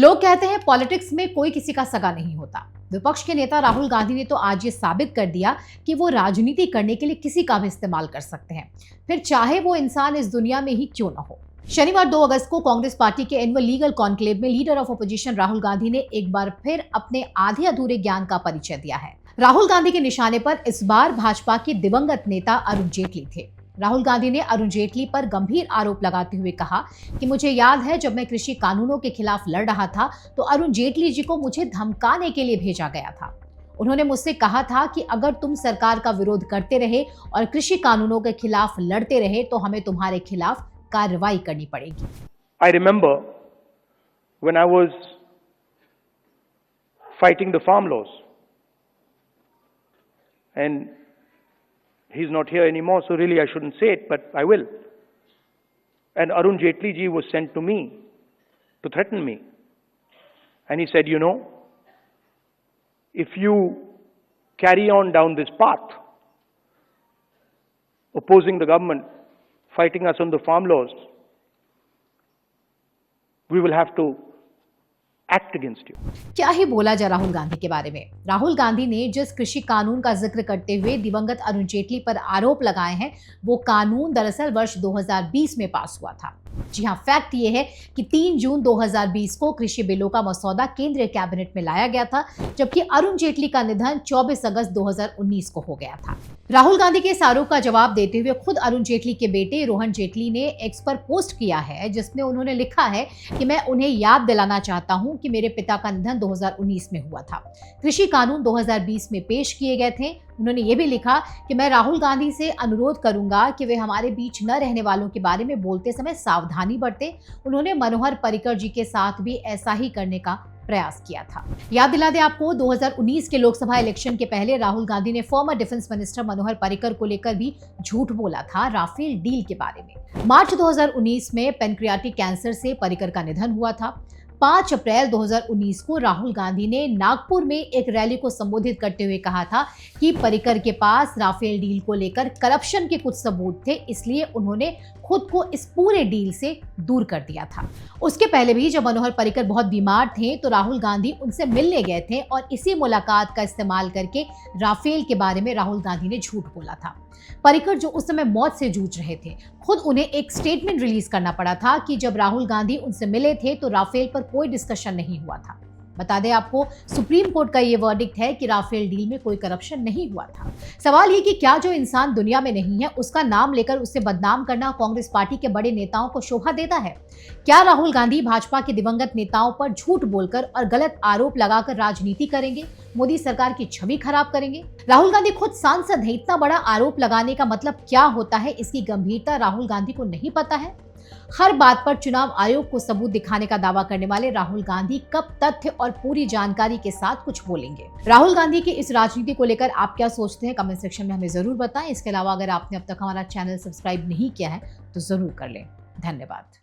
लोग कहते हैं पॉलिटिक्स में कोई किसी का सगा नहीं होता। विपक्ष के नेता राहुल गांधी ने तो आज ये साबित कर दिया कि वो राजनीति करने के लिए किसी का भी इस्तेमाल कर सकते हैं, फिर चाहे वो इंसान इस दुनिया में ही क्यों न हो। शनिवार 2 अगस्त को कांग्रेस पार्टी के एनुअल लीगल कॉन्क्लेव में leader of opposition Rahul Gandhi ने एक बार फिर अपने आधे अधूरे ज्ञान का परिचय दिया है। राहुल गांधी के निशाने पर इस बार भाजपा के दिवंगत नेता अरुण जेटली थे। राहुल गांधी ने अरुण जेटली पर गंभीर आरोप लगाते हुए कहा कि मुझे याद है जब मैं कृषि कानूनों के खिलाफ लड़ रहा था तो अरुण जेटली जी को मुझे धमकाने के लिए भेजा गया था। उन्होंने मुझसे कहा था कि अगर तुम सरकार का विरोध करते रहे और कृषि कानूनों के खिलाफ लड़ते रहे तो हमें तुम्हारे खिलाफ कार्रवाई करनी पड़ेगी। I remember when I was fighting the farm laws, and he's not here anymore, so really I shouldn't say it, but I will. And Arun Jaitley ji was sent to me to threaten me. And he said, you know, if you carry on down this path, opposing the government, fighting us on the farm laws, we will have to act against you. क्या ही बोला जा राहुल गांधी के बारे में। राहुल गांधी ने जिस कृषि कानून का जिक्र करते हुए दिवंगत अरुण जेटली पर आरोप लगाए हैं, वो कानून दरअसल वर्ष 2020 में पास हुआ था। जी हाँ, फैक्ट ये है कि 3 जून 2020 को कृषि बिलों का मसौदा केंद्रीय कैबिनेट में लाया गया था, जबकि अरुण जेटली का निधन 24 अगस्त 2019 को हो गया था। राहुल गांधी के इस आरोप का जवाब देते हुए खुद अरुण जेटली के बेटे रोहन जेटली ने एक्स पर पोस्ट किया है, जिसमें उन्होंने लिखा है कि मैं उन्हें याद दिलाना चाहता हूं कि मेरे पिता का निधन 2019 में हुआ था। कृषि कानून 2020 में पेश किए गए थे। उन्होंने ये भी लिखा कि मैं राहुल गांधी से अनुरोध करूंगा कि वे हमारे बीच न रहने वालों के बारे में बोलते समय सावधानी बरतें। उन्होंने मनोहर पर्रिकर जी के साथ भी ऐसा ही करने का प्रयास किया था। याद दिला दें आपको, 2019 के लोकसभा इलेक्शन के पहले राहुल गांधी ने farmer defence minister Manohar Parrikar को लेकर भी झूठ बोला था राफेल डील के बारे में। मार्च 2019 में पैनक्रियाटिक कैंसर से पर्रिकर का निधन हुआ था। 5 अप्रैल 2019 को राहुल गांधी ने नागपुर में एक रैली को संबोधित करते हुए कहा था कि पर्रिकर के पास राफेल डील को लेकर करप्शन के कुछ सबूत थे, इसलिए उन्होंने खुद को इस पूरे डील से दूर कर दिया था। उसके पहले भी जब मनोहर पर्रिकर बहुत बीमार थे तो राहुल गांधी उनसे मिलने गए थे और इसी मुलाकात का इस्तेमाल करके राफेल के बारे में राहुल गांधी ने झूठ बोला था। पर्रिकर जो उस समय मौत से जूझ रहे थे, खुद उन्हें एक स्टेटमेंट रिलीज करना पड़ा था कि जब राहुल गांधी उनसे मिले थे तो राफेल पर कोई डिस्कशन नहीं हुआ था। बता दें आपको, सुप्रीम कोर्ट का ये वर्डिक्ट है कि राफेल डील में कोई करप्शन नहीं हुआ था। सवाल ये कि क्या जो इंसान दुनिया में नहीं है उसका नाम लेकर उसे बदनाम करना कांग्रेस पार्टी के बड़े नेताओं को शोभा देता है? क्या राहुल गांधी भाजपा के दिवंगत नेताओं पर झूठ बोलकर और गलत आरोप लगाकर राजनीति करेंगे, मोदी सरकार की छवि खराब करेंगे? राहुल गांधी खुद सांसद है, इतना बड़ा आरोप लगाने का मतलब क्या होता है, इसकी गंभीरता राहुल गांधी को नहीं पता है। हर बात पर चुनाव आयोग को सबूत दिखाने का दावा करने वाले राहुल गांधी कब तथ्य और पूरी जानकारी के साथ कुछ बोलेंगे? राहुल गांधी की इस राजनीति को लेकर आप क्या सोचते हैं? कमेंट सेक्शन में हमें जरूर बताएं। इसके अलावा अगर आपने अब तक हमारा चैनल सब्सक्राइब नहीं किया है तो जरूर कर लें। धन्यवाद।